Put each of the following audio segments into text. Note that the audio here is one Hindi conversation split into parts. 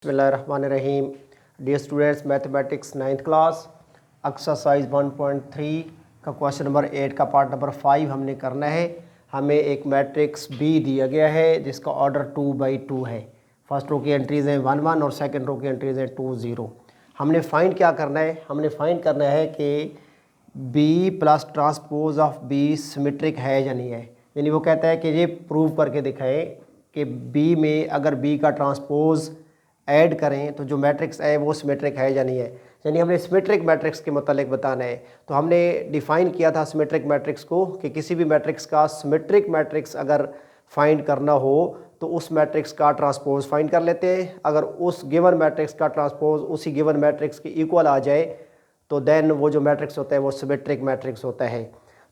बिस्मिल्लाहिर्रहमानिर्रहीम। Dear students, mathematics 9th class exercise 1.3 का क्वेश्चन नंबर 8 का पार्ट नंबर 5 हमने करना है। हमें एक मैट्रिक्स बी दिया गया है जिसका ऑर्डर 2/2 है। फर्स्ट रो की एंट्रीज हैं 1 1 और सेकंड रो की एंट्रीज हैं 2 0। हमने फाइंड क्या करना है? हमने फाइंड करना है कि B plus transpose of B symmetric है या नहीं है। यानी वो कहता है कि ये प्रूव करके दिखाएं कि बी में अगर बी का ट्रांसपोज ऐड करें तो जो मैट्रिक्स है वो सिमेट्रिक है या नहीं है। यानी हमने सिमेट्रिक मैट्रिक्स के मतलब बताना है। तो हमने डिफ़ाइन किया था सिमेट्रिक मैट्रिक्स को कि किसी भी मैट्रिक्स का सिमेट्रिक मैट्रिक्स अगर फाइंड करना हो तो उस मैट्रिक्स का ट्रांसपोज फाइंड कर लेते हैं। अगर उस गिवन मैट्रिक्स का ट्रांसपोज उसी गिवन मैट्रिक्स के इक्वल आ जाए तो देन वो जो मैट्रिक्स होता है वो सिमेट्रिक मैट्रिक्स होता है।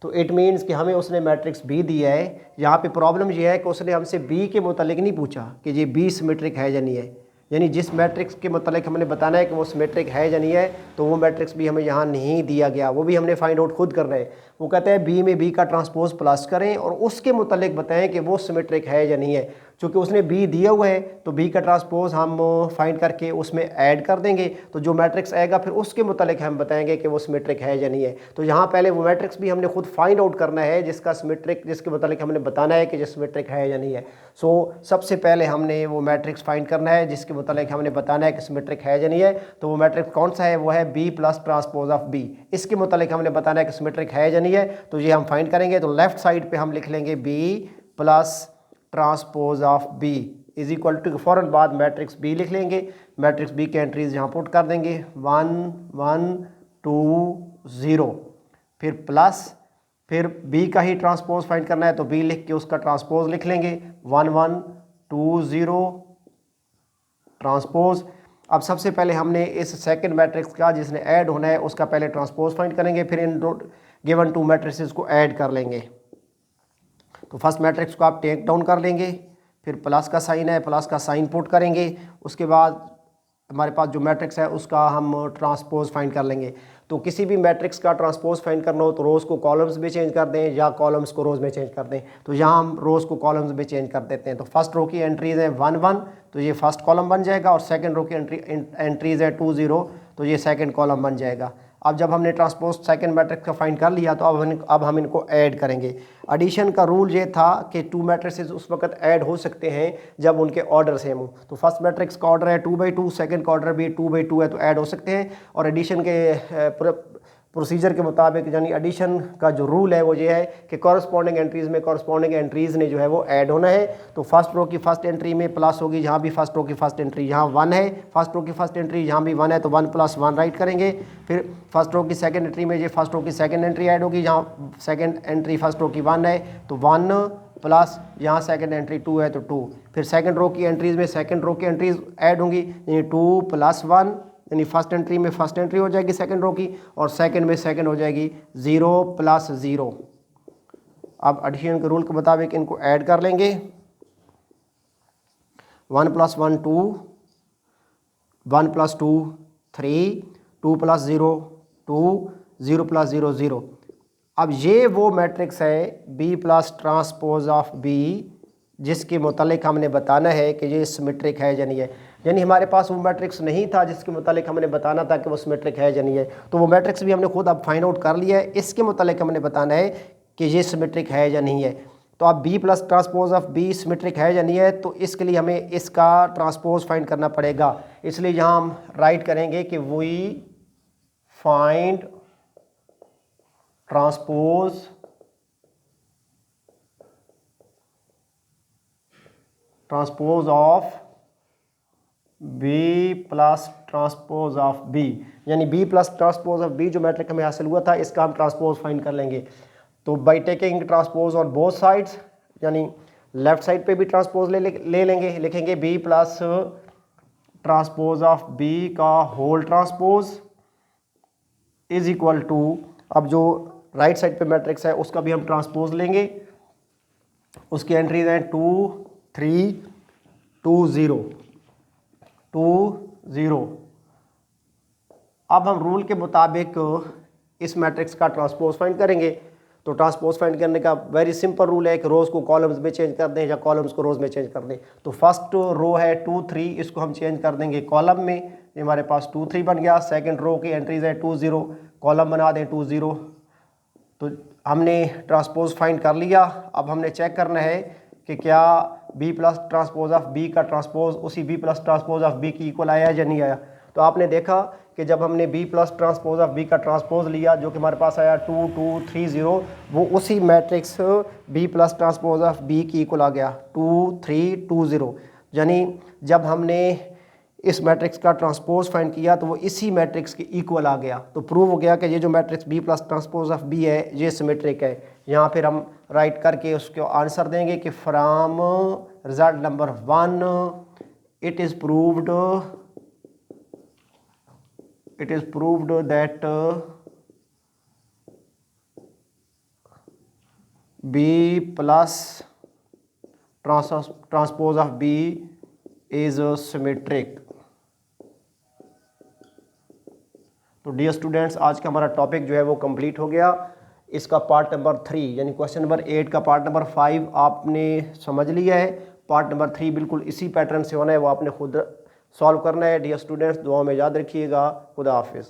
तो इट मीन्स कि हमें उसने मैट्रिक्स बी दिया है। यहाँ पे प्रॉब्लम ये है कि उसने हमसे बी के मुतालिक नहीं पूछा कि ये बी सिमेट्रिक है या नहीं है। यानी जिस मैट्रिक्स के मतलब हमने बताना है कि वो सिमेट्रिक है या नहीं है, तो वो मैट्रिक्स भी हमें यहाँ नहीं दिया गया, वो भी हमने फाइंड आउट खुद करना है। वो कहते हैं बी में बी का ट्रांसपोज प्लस करें और उसके मतलब बताएं कि वो सिमेट्रिक है या नहीं है। चूँकि उसने बी दिया हुआ है तो बी का ट्रांसपोज हम फाइंड करके उसमें ऐड कर देंगे, तो जो मैट्रिक्स आएगा फिर उसके मतलब हम बताएंगे कि वो सिमेट्रिक है या नहीं है। तो यहाँ पहले वो मैट्रिक्स भी हमने खुद फाइंड आउट करना है जिसका सिमेट्रिक, जिसके मतलब हमने बताना है कि जो सिमेट्रिक है या नहीं है। सो सबसे पहले हमने वो मैट्रिक्स फाइंड करना है जिसके मतलब हमने बताना है कि सिमेट्रिक है या नहीं है। तो वो मैट्रिक्स कौन सा है? वो है B plus transpose of B. इसके मतलब हमने बताना है कि सिमेट्रिक है या नहीं है, तो ये हम फाइंड करेंगे। तो लेफ्ट साइड पे हम लिख लेंगे B plus transpose of B is equal to, फ़ौरन बाद मैट्रिक्स बी लिख लेंगे। मैट्रिक्स बी के एंट्रीज यहाँ पुट कर देंगे 1 1 2 0, फिर प्लस, फिर बी का ही ट्रांसपोज फाइंड करना है तो बी लिख के उसका ट्रांसपोज लिख लेंगे 1 1 2 0 ट्रांसपोज। अब सबसे पहले हमने इस सेकंड मैट्रिक्स का जिसने ऐड होना है उसका पहले ट्रांसपोज फाइंड करेंगे, फिर इन गिवन टू मैट्रिक्स को ऐड कर लेंगे। तो फर्स्ट मैट्रिक्स को आप टेक डाउन कर लेंगे, फिर प्लस का साइन है, प्लस का साइन पुट करेंगे। उसके बाद हमारे पास जो मैट्रिक्स है उसका हम ट्रांसपोज फाइंड कर लेंगे। तो किसी भी मैट्रिक्स का ट्रांसपोज फाइंड करना हो तो रोज़ को कॉलम्स में चेंज कर दें या कॉलम्स को रोज़ में चेंज कर दें। तो यहाँ हम रोज़ को कॉलम्स में चेंज कर देते हैं। तो फर्स्ट रो की एंट्रीज है 1 1, तो ये फर्स्ट कॉलम बन जाएगा, और सेकंड रो की एंट्रीज है 2 0, तो ये सेकंड कॉलम बन जाएगा। अब जब हमने ट्रांसपोज सेकंड मैट्रिक्स का फाइंड कर लिया तो अब हम इनको ऐड करेंगे। एडिशन का रूल ये था कि टू मैट्रिक्सेस उस वक्त ऐड हो सकते हैं जब उनके ऑर्डर सेम हो। तो फर्स्ट मैट्रिक्स का ऑर्डर है 2/2, सेकंड का ऑर्डर भी 2/2 है, तो ऐड हो सकते हैं। और एडिशन के प्रोसीजर के मुताबिक, यानी एडिशन का जो रूल है वो ये है कि कॉरस्पॉन्डिंग एंट्रीज़ में कॉरस्पॉन्डिंग एंट्रीज़ ने जो है वो ऐड होना है। तो फर्स्ट रो की फर्स्ट एंट्री में प्लस होगी, यहाँ भी फर्स्ट रो की फर्स्ट एंट्री यहाँ 1 है, फर्स्ट रो की फर्स्ट एंट्री यहाँ भी 1 है, तो 1 + 1 राइट करेंगे। फिर फर्स्ट रो की सेकंड एंट्री में ये फर्स्ट रो की सेकंड एंट्री ऐड होगी, यहाँ सेकंड एंट्री फर्स्ट रो की 1 है, तो 1 प्लस यहाँ सेकंड एंट्री 2 है तो 2। फिर सेकंड रो की एंट्रीज़ में सेकंड रो की एंट्रीज ऐड होंगी, यानी 2 + 1, यानी फर्स्ट एंट्री में फर्स्ट एंट्री हो जाएगी सेकंड रो की, और सेकंड में सेकंड हो जाएगी 0 + 0। अब एडिशन के रूल के मुताबिक इनको ऐड कर लेंगे। 1 + 1 2, 1 + 2 3, 2 + 0 2, 0 + 0 0। अब ये वो मैट्रिक्स है B plus transpose of B जिसके मुतालिक हमने बताना है कि ये सिमेट्रिक है या नहीं है। यानी हमारे पास वो मैट्रिक्स नहीं था जिसके मुतालिक हमने बताना था कि वो सिमेट्रिक है या नहीं है, तो वो मैट्रिक्स भी हमने खुद अब फाइंड आउट कर लिया है। इसके मुतालिक हमने बताना है कि ये सिमेट्रिक है या नहीं है। तो अब B plus transpose of B symmetric है या नहीं है, तो इसके लिए हमें इसका ट्रांसपोज फाइंड करना पड़ेगा। इसलिए यहाँ हम राइट करेंगे कि we find transpose of B plus transpose of B, यानी B plus transpose of B जो मैट्रिक हमें हासिल हुआ था इसका हम ट्रांसपोज फाइंड कर लेंगे। तो by taking transpose on both sides, यानी लेफ्ट साइड पे भी ट्रांसपोज ले लेंगे, लिखेंगे B plus transpose of B का whole transpose is equal to, अब जो राइट साइड पे मैट्रिक्स है उसका भी हम ट्रांसपोज लेंगे, उसकी एंट्रीज हैं 2 3 2 0 2 0। अब हम रूल के मुताबिक इस मैट्रिक्स का ट्रांसपोज फाइंड करेंगे। तो ट्रांसपोज फाइंड करने का वेरी सिंपल रूल है कि रोज़ को कॉलम्स में चेंज कर दें या कॉलम्स को रोज़ में चेंज कर दें। तो फर्स्ट रो है 2 3, इसको हम चेंज कर देंगे कॉलम में, ये हमारे पास 2 3 बन गया। सेकंड रो की एंट्रीज है 2 0, कॉलम बना दें 2 0। तो हमने ट्रांसपोज फाइंड कर लिया। अब हमने चेक करना है कि क्या B plus transpose of B का ट्रांसपोज उसी B plus transpose of B की इक्वल आया या नहीं आया। तो आपने देखा कि जब हमने B plus transpose of B का ट्रांसपोज लिया जो कि हमारे पास आया 2 2 3 0, वो उसी matrix B plus transpose of B की इक्वल आ गया 2 3 2 0। यानी जब हमने इस मैट्रिक्स का ट्रांसपोज फाइंड किया तो वो इसी मैट्रिक्स के इक्वल आ गया। तो प्रूव हो गया कि ये जो matrix B plus transpose of B है ये सिमेट्रिक है। यहाँ फिर हम राइट करके उसको आंसर देंगे कि from result number 1 it is proved that B plus transpose of B is symmetric. तो डियर स्टूडेंट्स, आज का हमारा टॉपिक जो है वो कंप्लीट हो गया। इसका पार्ट नंबर 3 यानी क्वेश्चन नंबर 8 का पार्ट नंबर 5 आपने समझ लिया है। पार्ट नंबर 3 बिल्कुल इसी पैटर्न से होना है, वो आपने खुद सॉल्व करना है। डियर स्टूडेंट्स, दुआ में याद रखिएगा। खुदा हाफिज़।